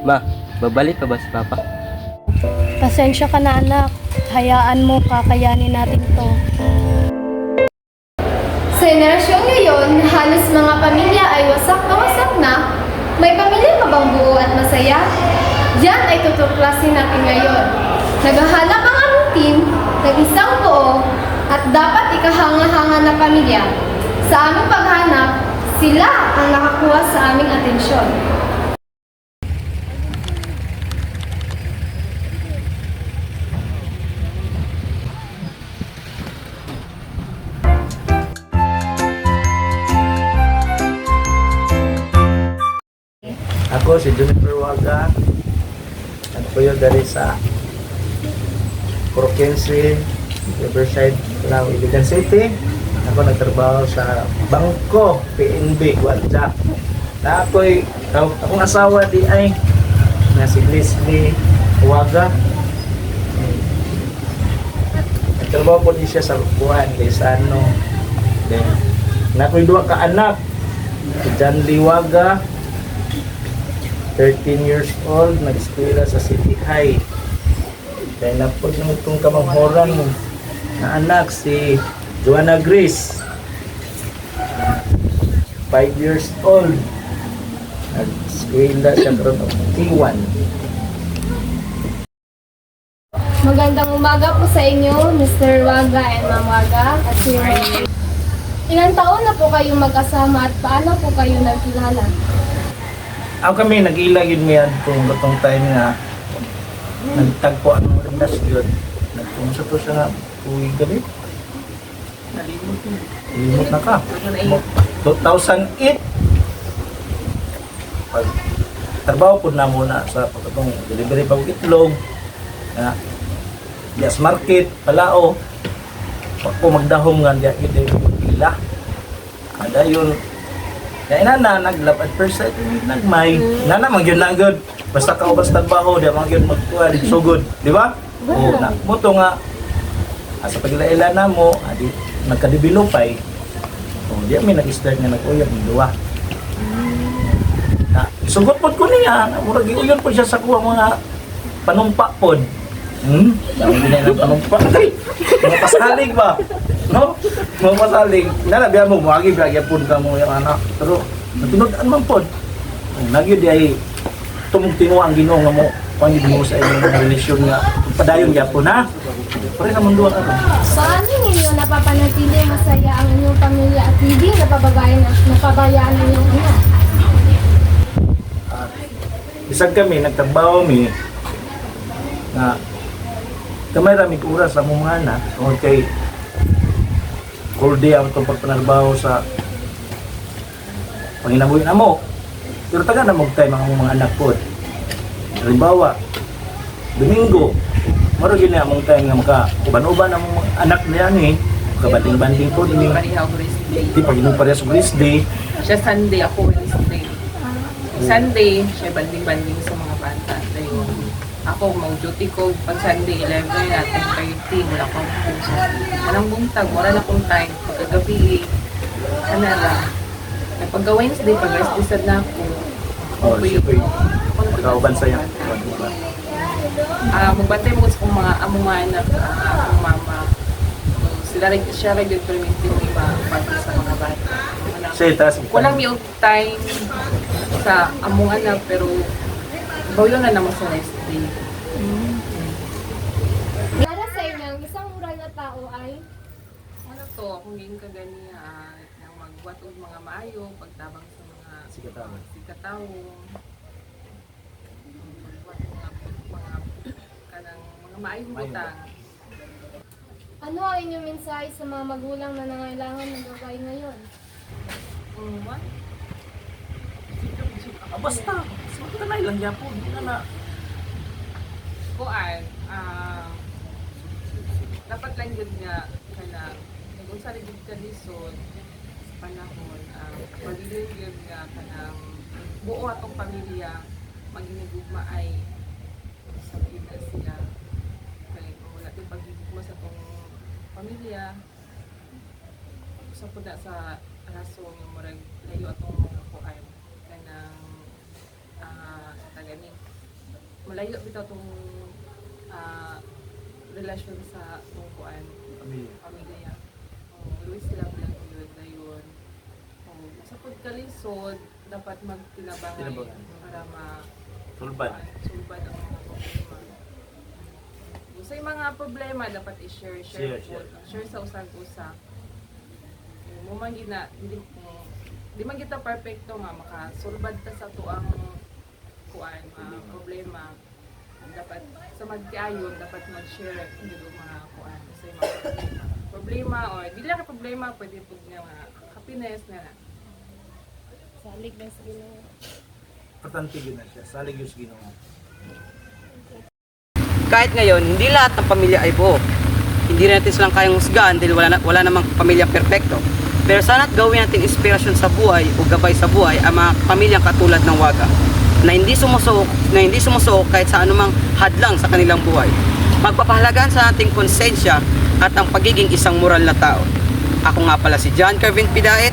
Ma, babalik ka ba si Papa? Pasensya ka na anak. Hayaan mo, kakayanin natin to. Sa henerasyong ngayon, halos mga pamilya ay wasak na wasak na. May pamilya pa bang buo at masaya? Yan ay tutuklasin natin ngayon. Naghahanap ang aming team ng isang buo at dapat ikahanga-hanga na pamilya. Sa aming paghanap, sila ang nakakuha sa aming atensyon. Ako si Juniper Waga. Nagpuyo dari sa Coroquense, Riverside, Lao, Iligan City. Ako nagtrabaho sa Bangko, PNB, Wadja. Na akong asawa di ay na si Leslie Waga. Nagtrabaho po di siya sa Buwan, Lesano. Then, nako'y duwa ka anak. Si John Lee Waga, 13 years old, nag-eskwela sa City High. Kaya napod naman itong kamanghoran mo na anak, si Joanna Grace, 5 years old, nag-eskwela siya karon ng T1. Magandang umaga po sa inyo, Mr. Waga and Ma'am Waga at si Ray. Ilang taon na po kayong mag-asama at paano po kayo nagkilala? Ako kami nag-ilagin mo yan kung gatong time na nagtagpo ang relasyon. Nagpunsa to siya nga uwi gabi. Nalimot na ka. 2008. Pag trabaho po na muna sa pagkatong delivery pag itlog. Na Gas Market, Palao. Pag po magdahom nga diya ito pila. Kada yun. Kaya na naglap at first sight nagmay. Nana magyud na good. Basta ka ubas trabaho, di magyud magkuha so good, di ba? Oh, na moto nga asa paglaila na mo, adi nagka-developay. Oh, di mi nag-start nga nag-uyab ni duwa. Na sugot pod ko niya, murag giuyon po siya sa kuha mga panumpa pod. Dami na ng panumpa. Mga pasalig ba? No? Mga pasalig. Nalabihan mo, mawagi bagay po ka mo yung anak. Pero, natunod-an man po. Nagyo di ay tumugtingo ang ginoo nga mo. Pangid mo sa inyong relasyon nga. Padayon niya po na. Pare sa mundo ang ano. Paano ninyo napapanatili masaya ang inyong pamilya at hindi napabayaan ang inyong anak? Isang kami, nagtrabaho mi na kamay ramig oras sa mga anak. Kung kay whole day ang itong pagpanarbaho sa panginabuhin na mo. Pero taga na mag-time ang mga anak po. Halimbawa, Domingo, maro gini among time nga maka-uban-uban ang mga anak niya ni kabanding-banding po din. Pareha ko rest day. Di pag inong pareha sa rest day. Siya Sunday, ako rest day. Sunday, siya banding-banding sa mga bata. Dahil ako, mag-duty ko pag Sunday 11 at 10:30, wala akong puso. Anong buntag, wala na akong time. Pagkagabi, kanara. Pagka Wednesday, pag rest day sad na ako. Oh, siyempre. Pagkauban sa'yo. Magbantay mo sa kong mga among mga anak, akong mama. Siya rin yung permitting mo iba pati sa mga bata. Siya itaas. Walang yung time sa among anak, pero bawyo na naman sa rest day. Para sa inyo, ang isang moral na tao ay Ano to, kung hindi ka ganiya, nang magwatod mga maayo, pagtabang sa mga sikataw, mga maayong butang. ano ang inyong mensahe sa mga magulang na nangailangan ng gabay ngayon? What? Basta, sabi ka na ilang yapo. Hindi na. Kuan, dapat lang yun nga, kana, kung sa rin ka lisod, sa panahon, magiging yun nga, kanang buo atong pamilya, maginigugma ay sa Pinas sila. Kaya kung wala din pagigugma sa itong pamilya, sa puda sa rason yung murag layo atong mga kuan, kanang tagani. layo bitaw tong relasyon sa tungkuan pamilya. Always sila bilang yun dayon. Sa pagkalisod dapat magtinabangan Tinabangan. para Sulban. sulban ang mga problema. Sa mga problema dapat i-share Share. share sa usag-usa. Mo man gina di man kita perfecto nga makasulbad ta sa tuang kuan mga problema. Dapat sa magkaayon dapat mag-share gid og mga kuan sa mga problema or dili lang ka problema pwede pud nga mga happiness na. Salig na sa Ginoo. Importante yun na siya. Salig yung Ginoo. Kahit ngayon, hindi lahat ng pamilya ay buo. Hindi rin natin silang kayang husgahan dahil wala namang pamilyang perpekto. Pero sana't gawin natin inspirasyon sa buhay o gabay sa buhay ang mga pamilyang katulad ng Waga na hindi sumusuok kahit sa anumang hadlang sa kanilang buhay. Magpapahalagaan sa ating konsensya at ang pagiging isang moral na tao. Ako nga pala si John Kervin Pidait,